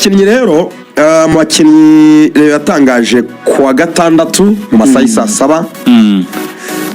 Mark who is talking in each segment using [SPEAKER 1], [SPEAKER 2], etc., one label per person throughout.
[SPEAKER 1] bakinnyi rero mu bakinnyi yatangaje kuwa gatandatu mu masaha saa 7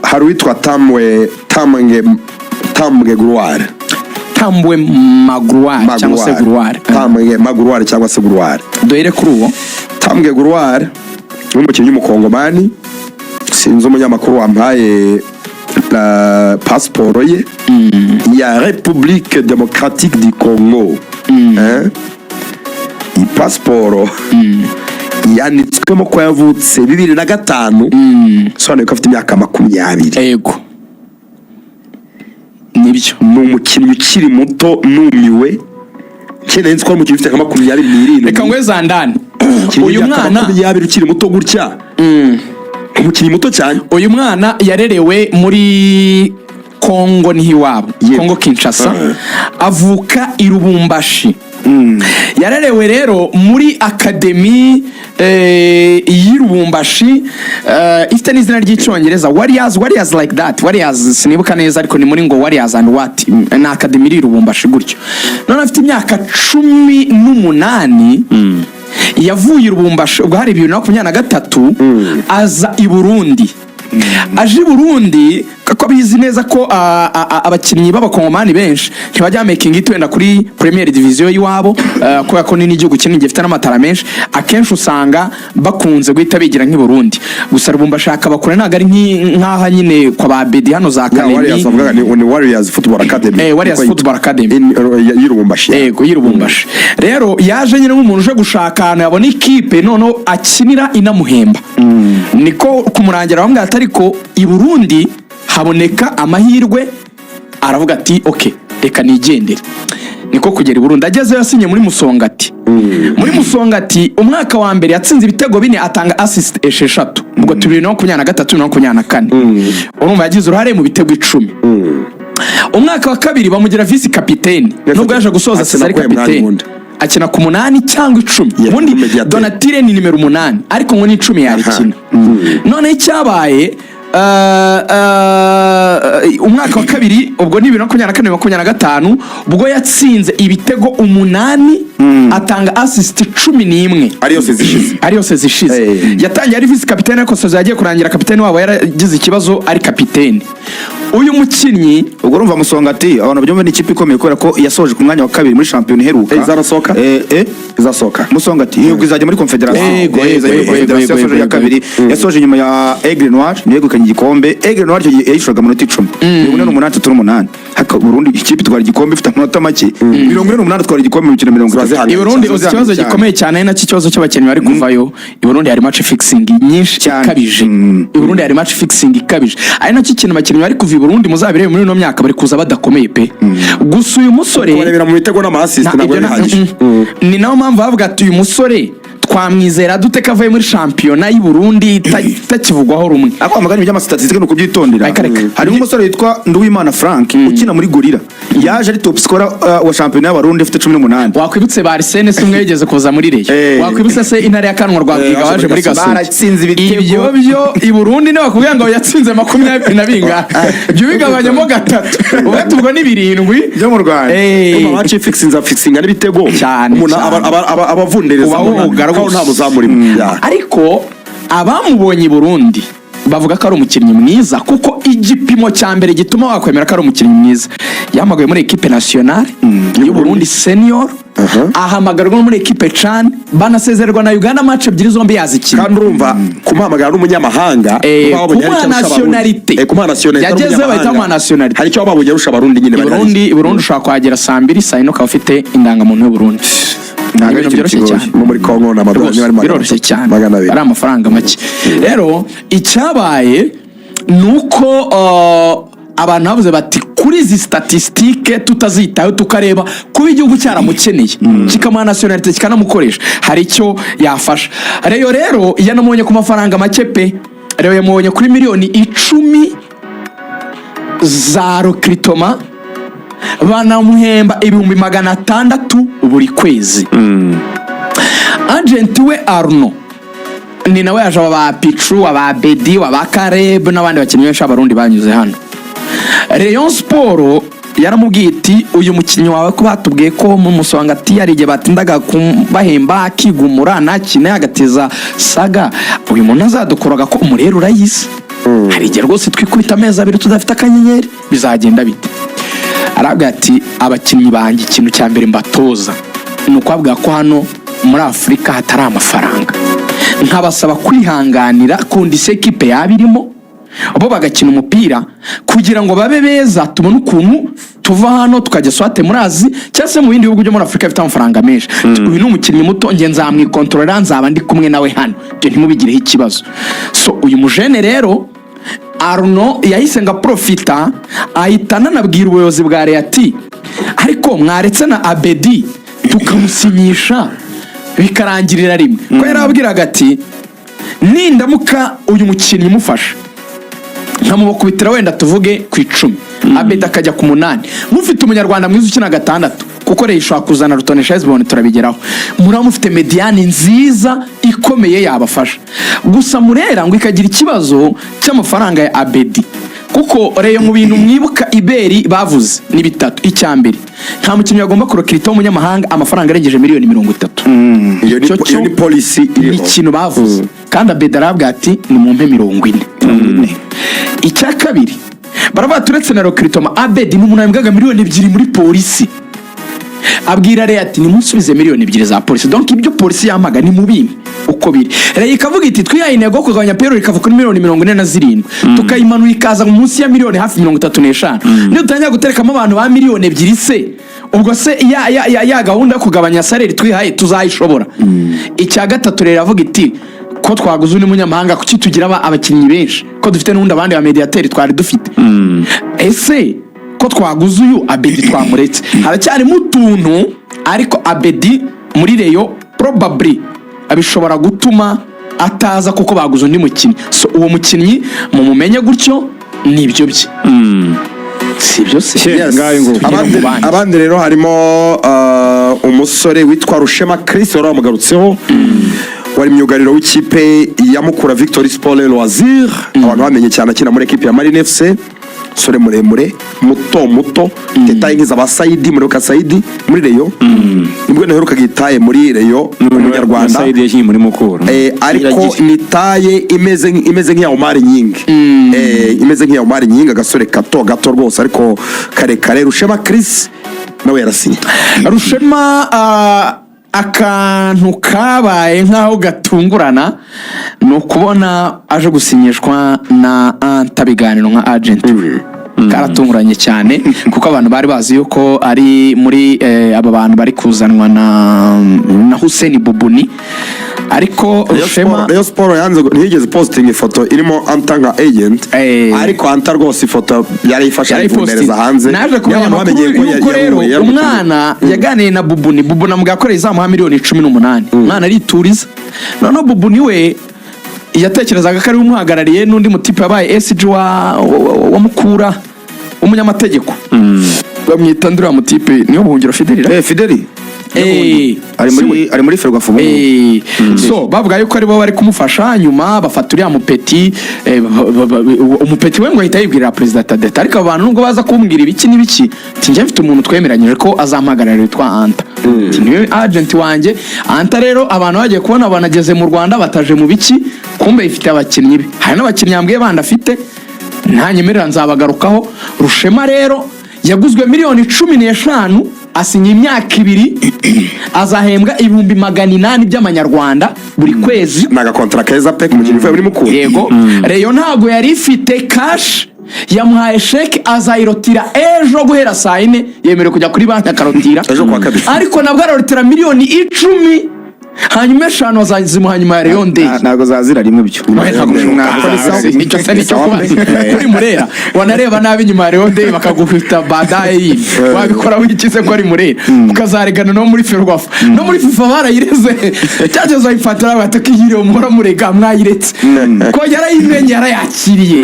[SPEAKER 1] hari witwa Tambwe Gruare
[SPEAKER 2] Tambwe Magruare cyangwa se Gruare
[SPEAKER 1] Tambwe Magruare cyangwa se Gruare
[SPEAKER 2] doire kuri uwo
[SPEAKER 1] Tambwe Gruare umukinnyi w'umukongomani sinzi umunyamakuru wampaye la passport ye ya République démocratique du Congo iyi passport yanditswemo ko yavutse 2005 sobanura ko afite imyaka 20.
[SPEAKER 2] Yego nibyo
[SPEAKER 1] ni umukinnyi ukiri muto numiwe cyane nzi ko umukinnyi ufite 27.
[SPEAKER 2] Reka ngwe Zandani uyu mwana
[SPEAKER 1] 20 ukiri muto gutya umukinnyi muto cyane.
[SPEAKER 2] Uyu mwana yarerewe muri Kongo nihiwabo Kongo Kinshasa avuka i Lubumbashi. Yarerewe rero muri akademi y'Irubumbashi ifite n'izina ry'icyongereza Warriors like that Warriors sinibuka neza ariko ni muri ngo Warriors and what na akademi y'Irubumbashi gutyo. None afite imyaka 18 yavuye Lubumbashi ubwo hari 2023 aza i Burundi. Aje i Burundi kako bizi neza ko abakinnyi b'abakongomani benshi ntibajya making it wenda kuri Premier Division yiwabo ko yakoni n'igihugu kinini gifite n'amatara menshi akenshi usanga bakunze guhita bigira nk'i Burundi. Gusa Lubumbashi akabakora naga ari nk'aha nyine kwa ba Bedi hano za Academy
[SPEAKER 1] ni Warriors Football Academy.
[SPEAKER 2] Warriors Football Academy
[SPEAKER 1] y'Irubumbashi.
[SPEAKER 2] Yego y'Irubumbashi. Rero yaje nyine nk'umuntu uje gushaka ahantu yabona ikipe nono akinira inamuhemba. Niko kumurangira bamwe atariko i Burundi haboneka amahirwe aravuga ati okay reka nigendere. Niko kugera i Burundi ageze yasinye muri Musongati. Muri Musongati umwaka wa mbere yatsinze ibitego 4 atanga assist 6 ubwo 2023-2024 urumva yagize uruhare mu bitego 10. Umwaka wa kabiri bamugira vice capitaine nubwo yaje gusoza Cesar capitaine akina ku 8 cyangwa 10 ubundi Donatille ni numero 8 ariko ngo ni 10 yarikina. None icyabaye umwaka wa kabiri ubwo ni 2024-2025 ubwo yatsinze ibitego 8 atanga assist 11 ariyo sezishize yatangiye ari vice capitaine ariko soza yagiye kurangira capitaine wabo yaragize ikibazo ari capitaine. Uyu mukinnyi
[SPEAKER 3] ubwo urumva Musongati abantu byumva ni ikipe ikomeye kubera ko yasoje ku mwanya wa kabiri muri champion heruka
[SPEAKER 1] izasoka izasoka
[SPEAKER 3] Musongati yego izajya muri confederation yasoje ya kabiri yasoje nyuma ya Aigle Noir yegukanye igikombe. Aigle Noir yayishoraga amanota 10 48 haka Burundi ikipe twara igikombe ifite amanota make 48 twara igikombe mu 30.
[SPEAKER 2] I Burundi ikibazo gikomeye cyane na kibazo cy'abakinnyi bari kuvayo. I Burundi hari match fixing nyinshi kabije. I Burundi hari match fixing kabije ari nacyo kintu abakinnyi bari kuva i Burundi muzabire muri no myaka bari kuza badakomeye pe. Gusa uyu musore
[SPEAKER 1] barebera mu bitego n'ama-assist nabwo bihagije.
[SPEAKER 2] Ni nawo mpamvu bavuga ati uyu musore twamwizera dute kavuye muri championnat y'u Burundi takivugwaho rumwe.
[SPEAKER 3] Ako amagani by'ama statistics no kubyitondera. Hari umusore witwa Nduwimana Frank ukina muri Gorilla yaje ari top scorer wa championnat y'Abarundi afite 18.
[SPEAKER 2] Wakwibutse ba Arsene se umwe yigeze kuza muri Rayon. Wakwibutse se intare ya kanwa rwa Biga waje muri Gasogi
[SPEAKER 3] baratsinze ibitego
[SPEAKER 2] byo i Burundi ne bakubwira ngo yatsinze 20 na binga byo bigabanyamo 3 ubwo tubwo ni 7
[SPEAKER 3] byo mu Rwanda.
[SPEAKER 1] Match fixing ari bitego umuntu abavundereza ko nta muzamuri.
[SPEAKER 2] Ariko abamubonye i Burundi bavuga ko ari umukinnyi mwiza kuko igipimo cya mbere gituma wakwemera ko ari umukinnyi mwiza yamagaye muri equipe nationale y'u Burundi senior ahamagarwa muri equipe CHAN banasezererwa na Uganda match ebyiri zombi yazikina.
[SPEAKER 1] Kandi urumva kumuhamagara n'umunyamahanga
[SPEAKER 2] kuma nationality yageze bahita mu nationality
[SPEAKER 1] hari cyo babonye rusha Abarundi nyine
[SPEAKER 2] bari i Burundi ushaka kwagera 2 saa ino ka ufite indangamuntu y'u Burundi. Ntabwo byoroshye cyane
[SPEAKER 1] muri Kongo n'amadolari bari
[SPEAKER 2] biroroshye cyane ari amafaranga make. Rero icyabaye nuko abantu bavuze bati kuri izi statistique tutazitaho tukareba kuba igihugu cyaramukeneye kikamuha nationality kikanamukoresha hari icyo yafasha. Rero yanamonye ku mafaranga make pe. Rero yamubonye kuri miliyoni 10 za recruitment banamuhemba 600 buri kwezi. Agent we Arno ni nawe yaje aba Pichu aba Bedi aba Kareb n'abandi bakinnyi benshi Abarundi banyuze hano. Rayon Sport yaramubwiye iti uyu mukinnyi wawe ko batubwiye ko mu Musongati hari igihe batindaga bahemba akigumura ntakine agateza saga uyu muntu azadukoroga ko umurero urayise hari igihe rwose twikubita amezi abiri tudafite akanyenyeri bizagenda bite arabwira ati abakinnyi banjye ikintu cya mbere mbatoza ni ukwabwira ko hano muri Afurika hatari amafaranga nkabasaba kwihanganira kondisiyo ekipe yaba irimo bo bagakina umupira kugira ngo babe beza tubone ukuntu tuva hano tukajya swate muri Azi cyangwa se mu bindi bihugu byo muri Afurika bifite amafaranga menshi uyu ni umukinnyi muto nge nzamwikontorora nzaba ndi kumwe nawe hano ibyo ntimubigireho ikibazo so uyu mujene rero Arno yahise nga profita ahita anabwira ubuyobozi bwa Reati ariko mwaretse na Abedi tukamusinyisha bikarangirira rimwe ko yarabwiraga ati nindamuka uyu mukinnyi mufasha nkamubakubitira wenda tuvuge ku 10 Abedi akajya ku 8 mufite umunyarwanda mwiza ukina 6 kuko rero ishaka kuzana rutonesha zibone turabigeraho muri mufite mediane nziza ikomeye yabafasha gusa murera ngo ikagira ikibazo cy'amafaranga ya Abedi kuko reyo mu bintu mwibuka iberi bavuze ni bitatu icyambere nta mukinnyi agomba kurokirita w'umunyamahanga amafaranga arengeje miliyoni 30
[SPEAKER 1] iyo ni policy
[SPEAKER 2] ni ikintu bavuze kandi Abedi arabwira ati ni mu mpe 40 icya kabiri baravuga turetse na rokritoma Abedi ni umuntu yambwaga miliyoni 2 muri polisi abwira Reyo ati nimusubize miliyoni 2 za polisi donc ibyo polisi yamaga ni mubini uko biri Reyo ikavuga iti twihaye intego kugabanya APR ikava kuri miliyoni 47 tukayimanura ikaza munsi ya miliyoni hafi 35 niyo utangira guterekamo abantu ba miliyoni 2 se ubwo se ya gahunda yo kugabanya salary twihaye tuzayishobora icya gatatu Reyo avuga iti ko twaguze undi munyamahanga kuki tugira abakinnyi benshi ko dufite n'undi abandi ba mediateur twari dufite ese ko twaguze uyu Abedi twamuretse haracyari mu tuntu ariko Abedi muri Reyo probably abishobora gutuma ataza kuko baguze undi mukinnyi so uwo mukinnyi mumenye gutyo nibyo bye sibyo se
[SPEAKER 1] abandi rero harimo umusore witwa Rushema Chris waramugarutseho wari myugariro w'ikipe ya Mukura Victory Sport Loisir abantu bamenye cyane akina muri equipe ya Marine FC sore muremure muto detaye nkiza ba Saidi muri ka Saidi muri Reyo nibwo naheruka gitaye muri Reyo n'umunyarwanda
[SPEAKER 3] Saidi yagiye muri Mukura
[SPEAKER 1] ariko nitaye imeze nk'iya Omar Nyingi imeze nk'iya Omar Nyingi agasore gato rwose ariko kare Rushema Chris nawe yarasinye
[SPEAKER 2] Rushema akantu kabaye nkaho gatungurana no kubona aje gusinyishwa na Atha Biganiro nka agent karatunguranye cyane kuko abantu bari bazi yuko ari muri aba bantu bari kuzanwa na Hussein Bubuni ariko
[SPEAKER 1] Rayon Sport yanze ntiyigeze posting ifoto irimo Atha nka agent ariko Atha rwose ifoto yari ifasha kumereza hanze
[SPEAKER 2] naje kumenya ko rero umwana yaganiye na Bubuni amugakoreye izamuha miliyoni 18 umwana arituriza none Bubuni we yatekerezaga ko ari umuhagarariye n'undi mutipe yabaye SG wa Mukura umunyamategeko bamwita ndura mutipe niyo buhungiro
[SPEAKER 3] Fideli ari muri Ferwafa
[SPEAKER 2] so bavuga yuko ari bo bari kumufasha nyuma bafaturiya umupeti we ngo ahita yibwirira President Tadeta ariko abantu nubwo baza kumbwira ibiki n'ibiki tinje mfite umuntu twemeranyije ko azampagararira witwa Atha niwe agent wanjye Atha rero abantu bagiye kubona banageze mu Rwanda bataje mu biki kumbe ifite abakinnyi be hari n'abakinnyi yambwiye bandi afite ntanyemerera nzabagarukaho Rushema rero yaguzwe miliyoni 15 asinya imyaka 2 azahembwa 800 by'amanyarwanda buri kwezi
[SPEAKER 1] naga contract keza pe kumukiri muri Mukura
[SPEAKER 2] yego Reyo ntago yari ifite cash yamuhaye sheke azayirotira ejo guhera saa 4 yemerewe kujya kuri banki akarotira ariko nabwo ararotira miliyoni 10 hanyuma 5 bazazimuha nyuma ya Rayon Day
[SPEAKER 3] ntago zazira rimwe byo
[SPEAKER 2] nicyo se nicyo kuri murera wanareba nabi nyuma ya Rayon Day bakaguhita badaye wabikora wikize ko ari murera ukazaregana no muri Ferwafa no muri FIFA barayireze cyageze ayifatira batakiyire umura murega mwayiretse ko yarayimenye yarayakiriye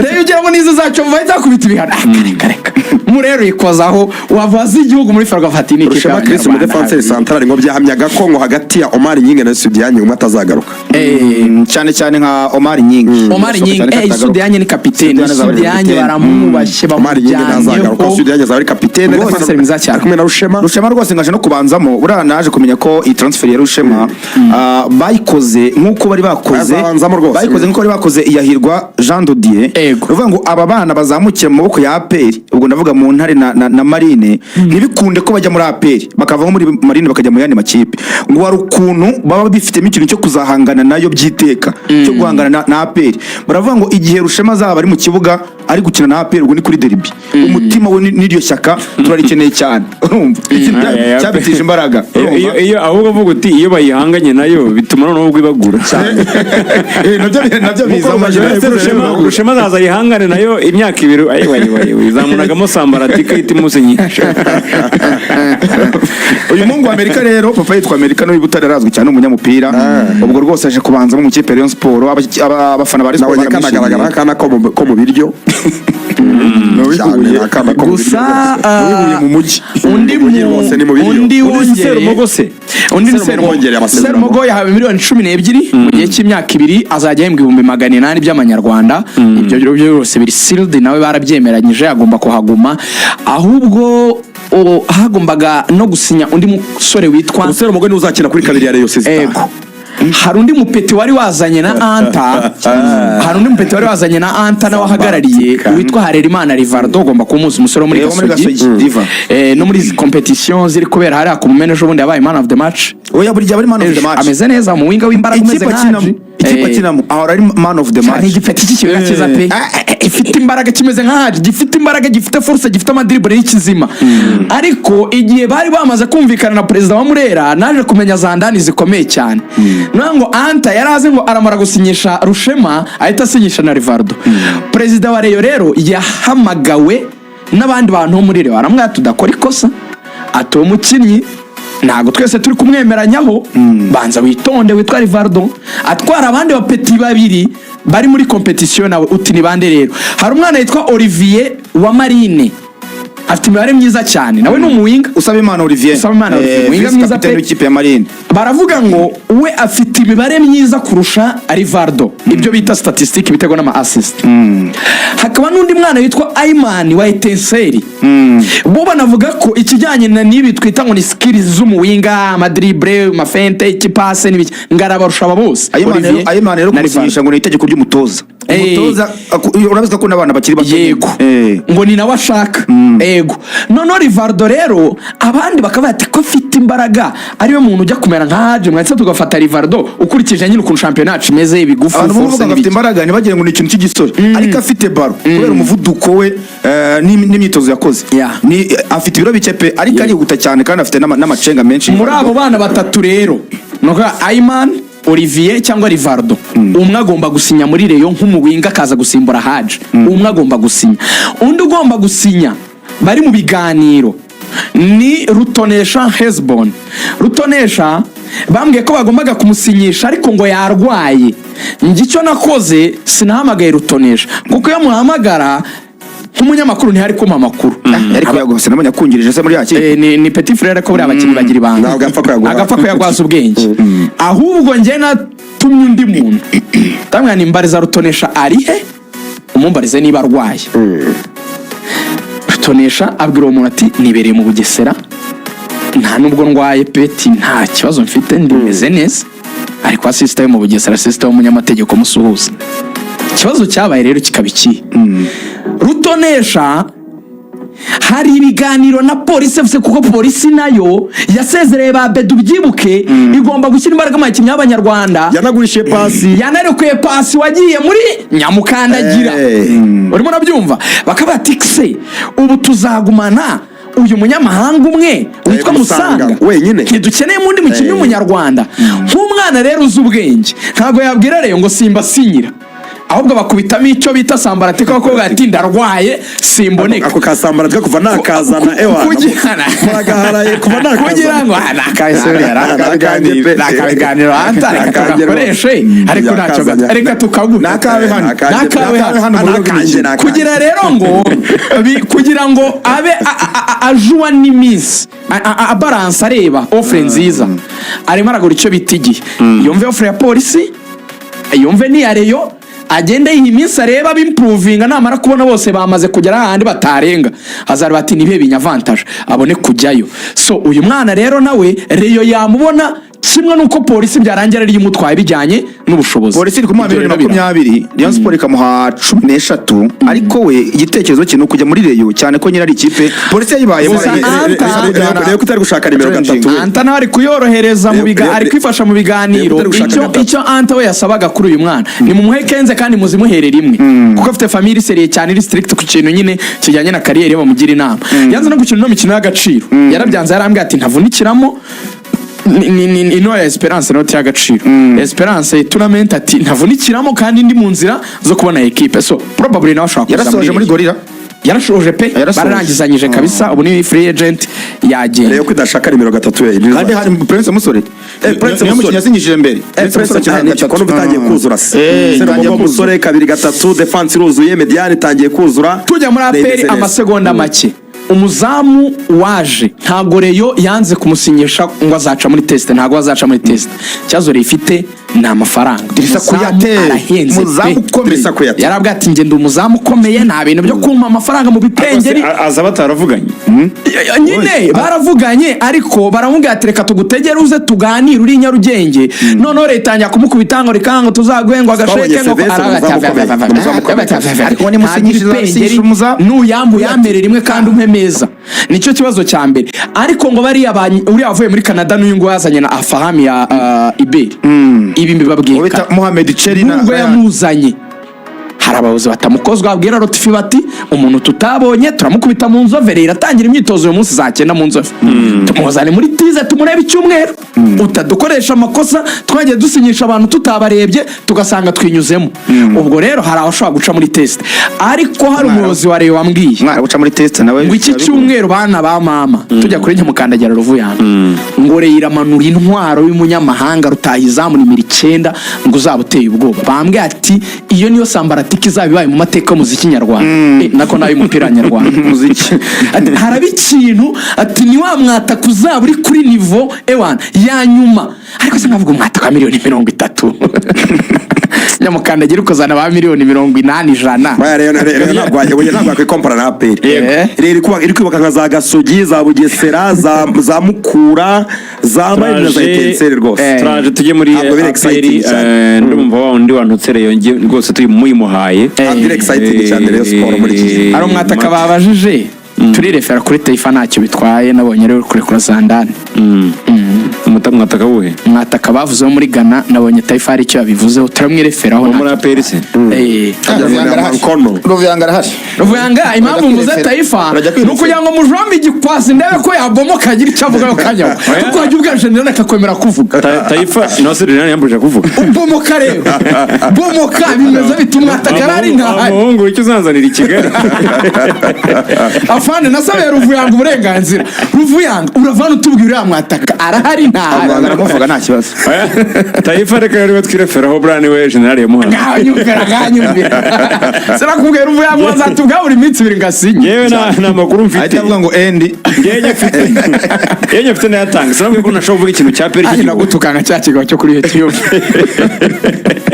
[SPEAKER 2] rero ugira ngo nizo zacu bahita kubita ibihana kareka murero ikozaho wavaza igihugu muri Ferwafa Fatini
[SPEAKER 1] Rushema Chris mu defenseur central ngo byahamyaga ko ngo hagati ya Omar Nyingi na Sudianye umwe atazagaruka
[SPEAKER 3] cyane cyane nka Omar Nyingi
[SPEAKER 2] Sudianye ni kapiteni Sudianye baramubashye
[SPEAKER 1] Omar Nyingi ntazagaruka Sudianye azaba ari kapiteni
[SPEAKER 2] kumwe
[SPEAKER 1] na
[SPEAKER 3] Rushema rwose ngaje no kubanzamo buriya naje kumenya ko iyi transfer ya Rushema bayikoze nkuko bari bakoze nkuko bari bakoze iyahirwa Jean Dodier uvuga ngo aba bana bazamukira mu maboko ya APR ubwo ndavuga mu ntare na Marine ntibikunde ko bajya muri APR bakavaho muri Marine bakajya mu yandi makipe ngo wari ukuntu baba bifitemo ikintu cyo kuzahangana nayo byiteka cyo guhangana na APR baravuga ngo igihe Rushema azaba ari mu kibuga ari gukina na APR ubwo ni kuri derby umutima we n'iryo shyaka turarikeneye cyane urumva cyabitije imbaraga
[SPEAKER 4] iyo ahubwo vuga uti iyo bayihanganye nayo bituma noneho ibagura
[SPEAKER 3] nabyo biza
[SPEAKER 4] Rushema azaza yihangane nayo imyaka 2 ayiwaye zamunagamo sambaratika itimuze nyinshi
[SPEAKER 3] uyu mungu wa Amerika rero papa yitwa Amerika no butare arazwi cyane umunyamupira ubwo rwose aje kubanza mu kipe Rayon Sport abafana bari
[SPEAKER 1] nawe kanagaragara kana ko mu biryo
[SPEAKER 2] gusa
[SPEAKER 3] mu mujyi
[SPEAKER 2] undi wongere Serumogo yahawe miliyoni 12 mu gihe cy'imyaka 2 azajya yembwa 800 by'amanyarwanda ibyo byose biri sealed nawe barabyemeranyije agomba kuhaguma ahubwo hagombaga no gusinya undi musore witwa
[SPEAKER 1] Serumogo ni uzakina kuri kabiri ya Rayon Sport
[SPEAKER 2] hari undi mupeti wari wazanye na Atha nawe ahagarariye witwa Harerimana Rivaldo ugomba kumuza umusore muri Gasogi no muri izi competition ziri kubera hari akumumene ejo bundi yabaye man of the match
[SPEAKER 3] oya buri gihe man of the match
[SPEAKER 2] ameze neza mu winga w'imbaraga umeze nkaje
[SPEAKER 3] ikipe kinamo ahora ari man of the match
[SPEAKER 2] ni igipeti cy'ikibuga cyiza pe gifite imbaraga kimeze nkaje gifite imbaraga gifite force gifite amadribble y'ikizima ariko igihe bari bamaze kumvikana na president wa Murera naje kumenya zandani zikomeye cyane nango Atha yaraze ngo aramara gusinyisha Rushema ahita asinyisha na Rivaldo president wa Rayon rero yahamagawe n'abandi bantu muri Rayon aramwata tudakora ikosa ato mukinnyi ntago twese turi kumwemeranyaho banza witonde witwa Rivaldo atwara abandi bapeti babiri bari muri competition nawe uti ni bande rero hari umwana yitwa Olivier wa Marine afite imibare myiza cyane nawe n'umuwinga
[SPEAKER 3] Usabimana Olivier
[SPEAKER 2] winga mwiza pe
[SPEAKER 3] ikipe ya Marine
[SPEAKER 2] baravuga ngo we afite imibare myiza kurusha Rivaldo ibyo bita statistique bitego n'ama assist hakaba n'undi mwana witwa Ayman wa Etenseri bo banavuga ko ikijyanye na nibi twita ngo ni skills z'umuwinga amadribble mafente ikipase n'ibiki ngarabarusha bose
[SPEAKER 3] Ayman rero kumusisha ngo ni itegeko ry'umutoza umutoza urabiza ko n'abana bakiri bato
[SPEAKER 2] yego ngo ni nawe ashaka yego none Rivaldo rero abandi bakaba bati ko afite imbaraga ariwe muntu ujya kumera nkaje mwatse tugafata Rivaldo ukurikije nyine ukuntu championnat imeze ibigufu
[SPEAKER 3] force afite imbaraga ntibagire ngo ni ikintu cy'igisore ariko afite baro kubera umuvuduko we n'imyitozo yakoze ni afite ibiro bike pe ariko arihuta cyane kandi afite n'amacenga menshi
[SPEAKER 2] muri abo bana batatu rero nuko Ayman Olivier cyangwa Rivaldo umwe agomba gusinya muri Rayon nk'umuwinga akaza gusimbura Haje umwe agomba gusinya undi ugomba gusinya bari mu biganiro ni Rutonesha Hezbon Rutonesha bambwiye ko bagombaga kumusinyisha ariko ngo yarwaye ngicyo nakoze sinahamagaye Rutonesha kuko iyo muhamagara nk'umunyamakuru ntihari kuma amakuru
[SPEAKER 3] ariko yagose namanya kungirije se muri yaki
[SPEAKER 2] ni petit frère ko buri abakinnyi bagira ibanga agapfa ko yagwaza ubwenge ahubwo nge natumye undi muntu tamwana imbariza Rutonesha ari he umumbarize niba arwaye Rutonesha abwira umuntu ati nibereye mu Bugesera nta nubwo ndwaye peti nta kibazo mfite ndimeze neza ariko assistant yo mu Bugesera assistant w'umunyamategeko musuhuza ikibazo cyabaye rero kikabiki Rutonesha hari ibiganiro na polisi FC kuko polisi nayo yasezereye ba Bedu byibuke igomba gushyira imbaraga mu bakinnyi b'Abanyarwanda
[SPEAKER 1] yanagurishe pasi
[SPEAKER 2] yanarekuye pasi wagiye muri Nyamukandagira urimo nabyumva bakabatikse ubu tuzagumana uyu munyamahanga umwe witwa Musanga
[SPEAKER 1] wenyine
[SPEAKER 2] ntidukeneye mundi mukinnyi w'Umunyarwanda nk'umwana rero uzi ubwenge ntago yabwira Rayon ngo simba sinyira ahubwo bakubitamo icyo bita sambaratika kuko ati ndarwaye simboneka
[SPEAKER 1] ako kasambaratika kuva nakazana muragaharaye kuva nakazana
[SPEAKER 2] kugira ngo nakabiganiro nakakoreshe ariko ntacyo reka tukagura nakabe hano kugira rero ngo kugira ngo abe ajuwa n'iminsi abaranse areba ofure nziza arimo aragura icyo bita igihe yumve ofure ya polisi yumve n'iya Rayon agende iyi minsi areba bimprovinga namara kubona bose bamaze kugera ahandi batarenga hazareba ati nibe binyavantage abone kujyayo. So uyu mwana rero nawe Rayon yamubona kimwe nuko polisi byarangira ari yimutwaye bijyanye n'ubushobozi.
[SPEAKER 3] Polisi iri kumuha 2020 Rayon Sport ikamuha 13 ariko we igitekerezo cye no kujya muri Rayon cyane ko nyirari ikipe polisi yayibaye
[SPEAKER 1] Rayon kutari gushaka nimero 3
[SPEAKER 2] Atha nawe ari kuyorohereza mu biga ari kwifasha mu biganiro icyo Atha we yasabaga kuri uyu mwana ni mu muhekenze kandi muzimuherera rimwe kuko afite family serie cyane iri strict ku kintu nyine kijyanye na career bamugira inama yanze no gukina no mikino y'agaciro yarabyanze yarambwiye ati ntavunikiramo ino ya Esperance no y'agaciro Esperance tournament ati ntavunikiramo kandi ndi mu nzira zo kubona equipe. So probably nawe ashaka
[SPEAKER 3] yarasoje muri Gorilla
[SPEAKER 2] yarashoje pe bararangizanyije kabisa ubu ni free agent yagenda
[SPEAKER 1] Rayon kudashaka nimero 3
[SPEAKER 3] kandi hari Prince Musore Prince Musore yasinyishije mbere
[SPEAKER 1] Prince Musore cyane bitangiye kuzura se mu Musore 2-3 defense iruzuye mediane itangiye kuzura
[SPEAKER 2] tujya muri APR amasegonda make umuzamu waje ntago Rayon yanze kumusinyisha ngo azaca muri test ntago azaca muri test cyazo ifite na amafaranga
[SPEAKER 3] dirisa kuyatera umuzamu ukomeye
[SPEAKER 2] yarabwa ati ngende umuzamu ukomeye nta bintu byo kumpa amafaranga mu bitengeri
[SPEAKER 4] aza bataravuganye
[SPEAKER 2] nyine baravuganye ariko baramubwira ati reka tugutegere uze tuganire uri Nyarugenge none retanya kumukubitanga rikango tuzagwengwa agasheke ngo
[SPEAKER 3] ariko ni musinyishiza umuzamu
[SPEAKER 2] nuyambu yambere rimwe kandi umpemeza nicyo kibazo cya mbere ariko ngo bari uri avuye muri Canada n'uyu ngo yazanye na afahami ya Iberi ibi mbibabwika
[SPEAKER 3] Mohamed Cheri
[SPEAKER 2] nubwo yamuzanye hari abayobozi batamukozwa abwira Rotifi bati umuntu tutabonye turamukubita mu nzove iratangira imyitozo uyu munsi zakenda mu nzove tumuzane muri tize tumurebe icyumweru utadukoresha amakosa twagiye dusinyisha abantu tutabarebye tugasanga twinyuzemo ubwo rero hari abashobora guca muri test ariko hari umuyobozi wa Rayon wambwiye
[SPEAKER 3] mwara guca muri test nawe
[SPEAKER 2] ngo iki cyumweru bana ba mama tujya kuri Nyamukandagira Ruvuyanga ngo Rayon iramanura intwaro y'umunyamahanga rutahizamu ni 9 ngo uzabuteye ubwoba bambwiye ati iyo niyo sambarati kizabibaye mu mateka y'umuziki nyarwanda nako nayo umupira nyarwanda muziki haraba ikintu ati ni wa mwata kuzaba uri kuri niveau ewan ya nyuma ariko se nkavuga umwata ka miliyoni 30 Nyamukandagira ukozana ba miliyoni 80 ijana
[SPEAKER 1] Rayon ntabwo kwikompara na APR iri kubaka nka za Gasogi za Bugesera za Mukura za Marina za Etenseri rwose
[SPEAKER 4] turaje tujye muri APR ndumva wa undi wantutse Rayon rwose turi muyimuhaye
[SPEAKER 1] exciting cyane Rayon Sport muri iki
[SPEAKER 2] ari umwataka babajije turi refera kuri Taifa ntacyo bitwaye nabonye rero kuri ZANDANI
[SPEAKER 4] mwataka wuhe
[SPEAKER 2] mwataka bavuze muri Ghana nabonye Taifa ari cyo yabivuzeho turamwireferaho
[SPEAKER 4] muri APR se
[SPEAKER 2] Ruvuyanga impamvu mvuze Taifa nukugira ngo mujombe igikwasi ndebe ko yabomoka agira icyo avuga kanyaho kuko hajya ubwanje ndana akakwemera kuvuga
[SPEAKER 4] Taifa no se rero yambuje kuvuga
[SPEAKER 2] bomoka rero bomoka bimeze bitumwa takarari ntahari
[SPEAKER 4] umuhungu icyo uzanzanira i Kigali
[SPEAKER 2] afande nasabe Ruvuyanga uburenganzira Ruvuyanga uravana utubwira mwataka arahari ntahari
[SPEAKER 3] aramuvuga nta kibazo
[SPEAKER 4] Taifa reka rero twireferaho brani we general yamuhana
[SPEAKER 2] ganyumvira sera kubwira Ruvuyanga azatubwa buri minsi 2 ngasinye
[SPEAKER 4] yewe na makuru mfite
[SPEAKER 3] ahita avuga ngo endi
[SPEAKER 4] yenye mfite nayatanga sinavuga ko nashobora kuvuga ikintu cya peri
[SPEAKER 2] cy'igihugu gutukanga cya kigo cyo kuri YouTube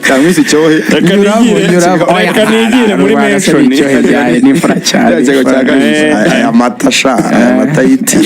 [SPEAKER 3] kamisi cyohe
[SPEAKER 4] reka nigire muri mention
[SPEAKER 2] ni fura cyane
[SPEAKER 1] aya matasha aya matayiti